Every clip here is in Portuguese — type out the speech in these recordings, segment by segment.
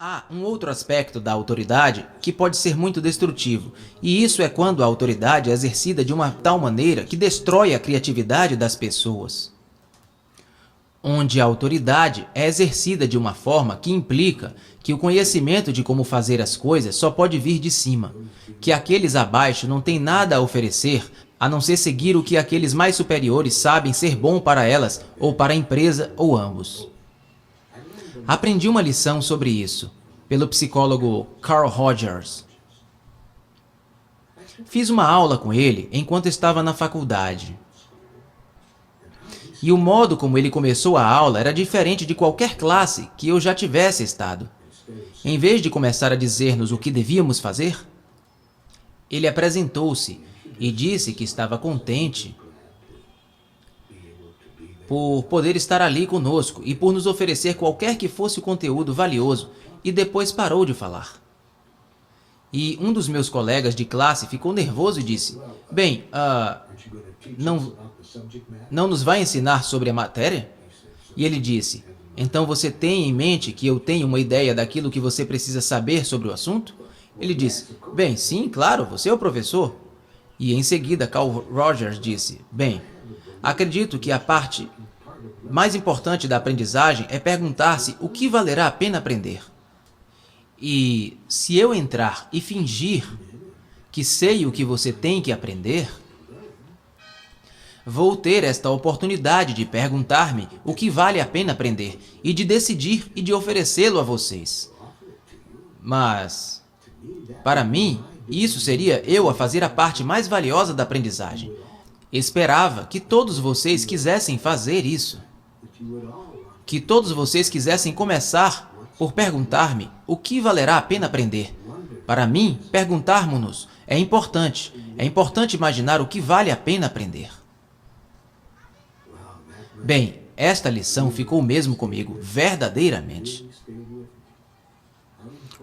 Há um outro aspecto da autoridade que pode ser muito destrutivo, e isso é quando a autoridade é exercida de uma tal maneira que destrói a criatividade das pessoas. Onde a autoridade é exercida de uma forma que implica que o conhecimento de como fazer as coisas só pode vir de cima, que aqueles abaixo não têm nada a oferecer a não ser seguir o que aqueles mais superiores sabem ser bom para elas ou para a empresa ou ambos. Aprendi uma lição sobre isso, pelo psicólogo Carl Rogers. Fiz uma aula com ele enquanto estava na faculdade. E o modo como ele começou a aula era diferente de qualquer classe que eu já tivesse estado. Em vez de começar a dizer-nos o que devíamos fazer, ele apresentou-se e disse que estava contente por poder estar ali conosco e por nos oferecer qualquer que fosse o conteúdo valioso, e depois parou de falar. E um dos meus colegas de classe ficou nervoso e disse: "Bem, não nos vai ensinar sobre a matéria?" E ele disse: "Então você tem em mente que eu tenho uma ideia daquilo que você precisa saber sobre o assunto?" Ele disse: "Bem, sim, claro, você é o professor." E em seguida, Carl Rogers disse: "Bem, acredito que a parte mais importante da aprendizagem é perguntar-se o que valerá a pena aprender. E se eu entrar e fingir que sei o que você tem que aprender, vou ter esta oportunidade de perguntar-me o que vale a pena aprender e de decidir e de oferecê-lo a vocês. Mas, para mim, isso seria eu a fazer a parte mais valiosa da aprendizagem. Esperava que todos vocês quisessem fazer isso. Que todos vocês quisessem começar por perguntar-me o que valerá a pena aprender. Para mim, perguntarmos-nos é importante. É importante imaginar o que vale a pena aprender." Bem, esta lição ficou mesmo comigo, verdadeiramente.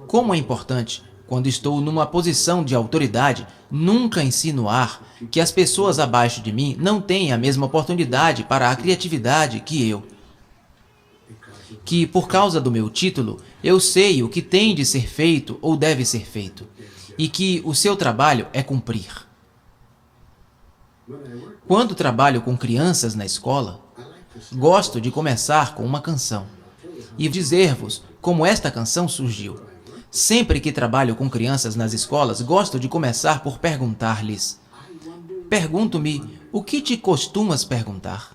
Como é importante, quando estou numa posição de autoridade, nunca insinuar que as pessoas abaixo de mim não têm a mesma oportunidade para a criatividade que eu. Que, por causa do meu título, eu sei o que tem de ser feito ou deve ser feito, e que o seu trabalho é cumprir. Quando trabalho com crianças na escola, gosto de começar com uma canção e dizer-vos como esta canção surgiu. Sempre que trabalho com crianças nas escolas, gosto de começar por perguntar-lhes: "Pergunto-me, o que te costumas perguntar?"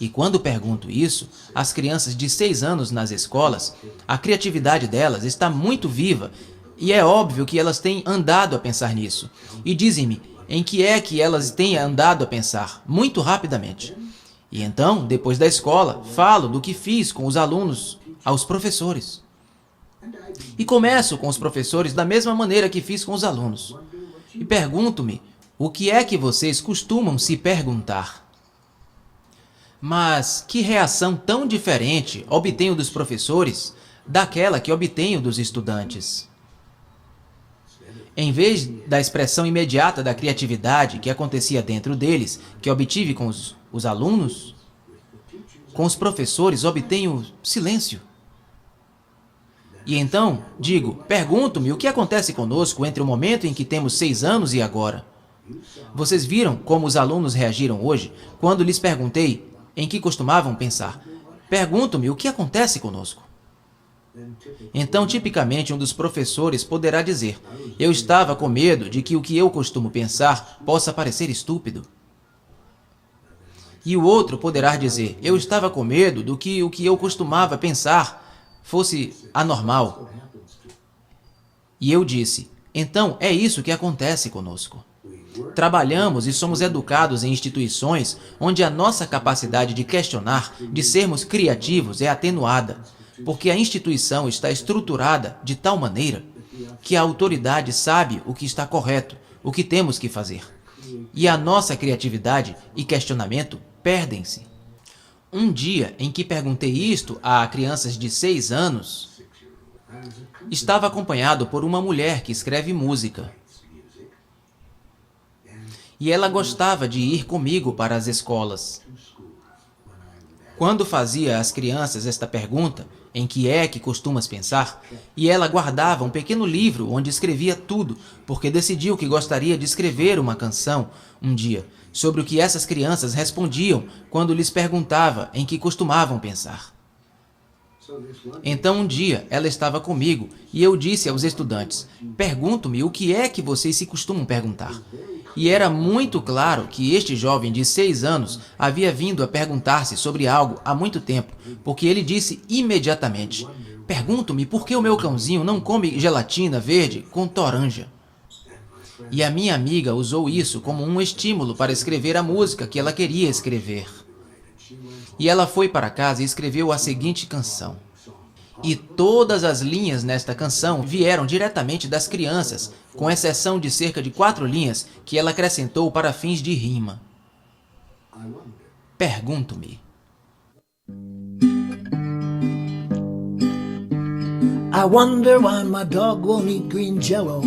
E quando pergunto isso, as crianças de 6 anos nas escolas, a criatividade delas está muito viva e é óbvio que elas têm andado a pensar nisso. E dizem-me em que é que elas têm andado a pensar, muito rapidamente. E então, depois da escola, falo do que fiz com os alunos aos professores. E começo com os professores da mesma maneira que fiz com os alunos. E pergunto-me, o que é que vocês costumam se perguntar? Mas que reação tão diferente obtenho dos professores daquela que obtenho dos estudantes? Em vez da expressão imediata da criatividade que acontecia dentro deles, que obtive com os alunos, com os professores obtenho silêncio. E então, pergunto-me o que acontece conosco entre o momento em que temos 6 anos e agora. Vocês viram como os alunos reagiram hoje quando lhes perguntei em que costumavam pensar? Pergunto-me o que acontece conosco. Então, tipicamente, um dos professores poderá dizer: "Eu estava com medo de que o que eu costumo pensar possa parecer estúpido." E o outro poderá dizer: "Eu estava com medo do que o que eu costumava pensar fosse anormal." E eu disse: "Então, é isso que acontece conosco. Trabalhamos e somos educados em instituições onde a nossa capacidade de questionar, de sermos criativos, é atenuada, porque a instituição está estruturada de tal maneira que a autoridade sabe o que está correto, o que temos que fazer. E a nossa criatividade e questionamento perdem-se." Um dia em que perguntei isto a crianças de 6 anos, estava acompanhado por uma mulher que escreve música. E ela gostava de ir comigo para as escolas. Quando fazia às crianças esta pergunta, em que é que costumas pensar? E ela guardava um pequeno livro onde escrevia tudo, porque decidiu que gostaria de escrever uma canção um dia sobre o que essas crianças respondiam quando lhes perguntava em que costumavam pensar. Então um dia ela estava comigo e eu disse aos estudantes: pergunto-me o que é que vocês se costumam perguntar. E era muito claro que este jovem de 6 anos havia vindo a perguntar-se sobre algo há muito tempo, porque ele disse imediatamente: pergunto-me por que o meu cãozinho não come gelatina verde com toranja. E a minha amiga usou isso como um estímulo para escrever a música que ela queria escrever. E ela foi para casa e escreveu a seguinte canção. E todas as linhas nesta canção vieram diretamente das crianças, com exceção de cerca de 4 linhas que ela acrescentou para fins de rima. Pergunto-me. I wonder why my dog won't eat green jello.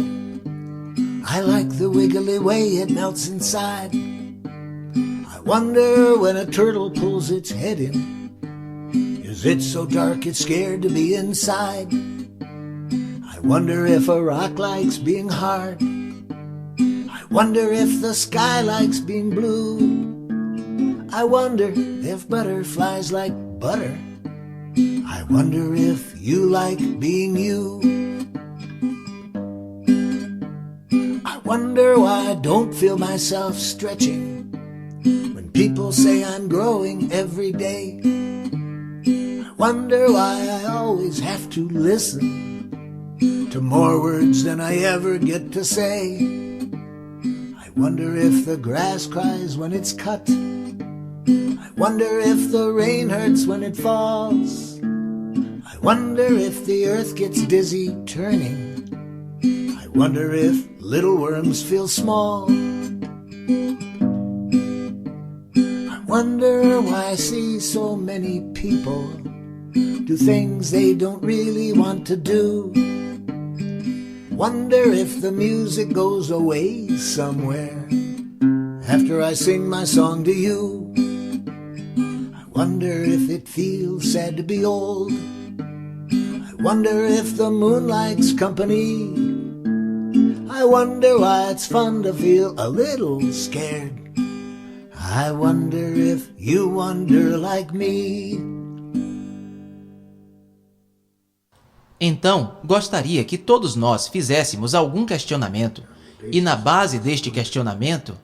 I like the wiggly way it melts inside. I wonder when a turtle pulls its head in. Is it so dark it's scared to be inside? I wonder if a rock likes being hard. I wonder if the sky likes being blue. I wonder if butterflies like butter. I wonder if you like being you. I wonder why I don't feel myself stretching when people say I'm growing every day. I wonder why I always have to listen to more words than I ever get to say. I wonder if the grass cries when it's cut. I wonder if the rain hurts when it falls. I wonder if the earth gets dizzy turning. I wonder if little worms feel small. I wonder why I see so many people do things they don't really want to do. Wonder if the music goes away somewhere after I sing my song to you. I wonder if it feels sad to be old. I wonder if the moon likes company. I wonder why it's fun to feel a little scared. I wonder if you wonder like me. Então, gostaria que todos nós fizéssemos algum questionamento e, na base deste questionamento,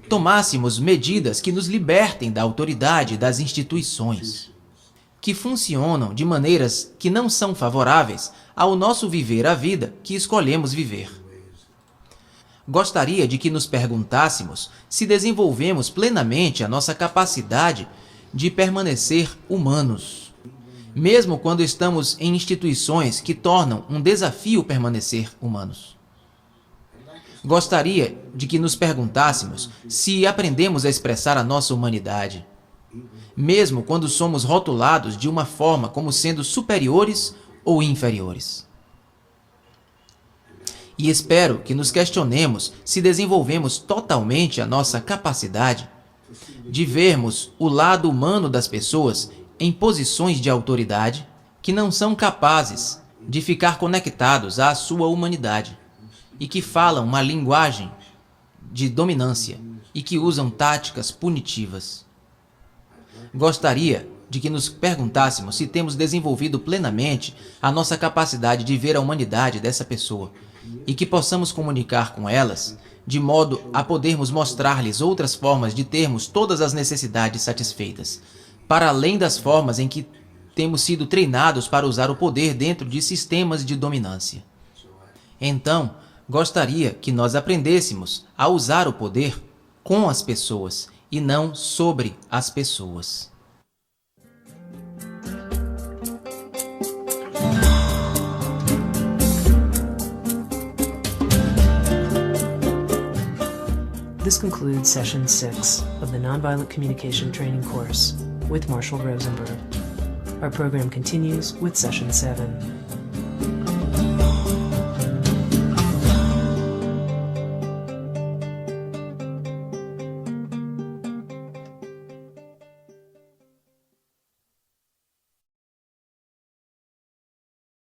tomássemos medidas que nos libertem da autoridade das instituições, que funcionam de maneiras que não são favoráveis ao nosso viver a vida que escolhemos viver. Gostaria de que nos perguntássemos se desenvolvemos plenamente a nossa capacidade de permanecer humanos, mesmo quando estamos em instituições que tornam um desafio permanecer humanos. Gostaria de que nos perguntássemos se aprendemos a expressar a nossa humanidade, mesmo quando somos rotulados de uma forma como sendo superiores ou inferiores. E espero que nos questionemos se desenvolvemos totalmente a nossa capacidade de vermos o lado humano das pessoas em posições de autoridade que não são capazes de ficar conectados à sua humanidade e que falam uma linguagem de dominância e que usam táticas punitivas. Gostaria de que nos perguntássemos se temos desenvolvido plenamente a nossa capacidade de ver a humanidade dessa pessoa e que possamos comunicar com elas de modo a podermos mostrar-lhes outras formas de termos todas as necessidades satisfeitas, para além das formas em que temos sido treinados para usar o poder dentro de sistemas de dominância. Então, gostaria que nós aprendêssemos a usar o poder com as pessoas e não sobre as pessoas. This concludes Session 6 of the Nonviolent Communication Training course with Marshall Rosenberg. Our program continues with Session 7.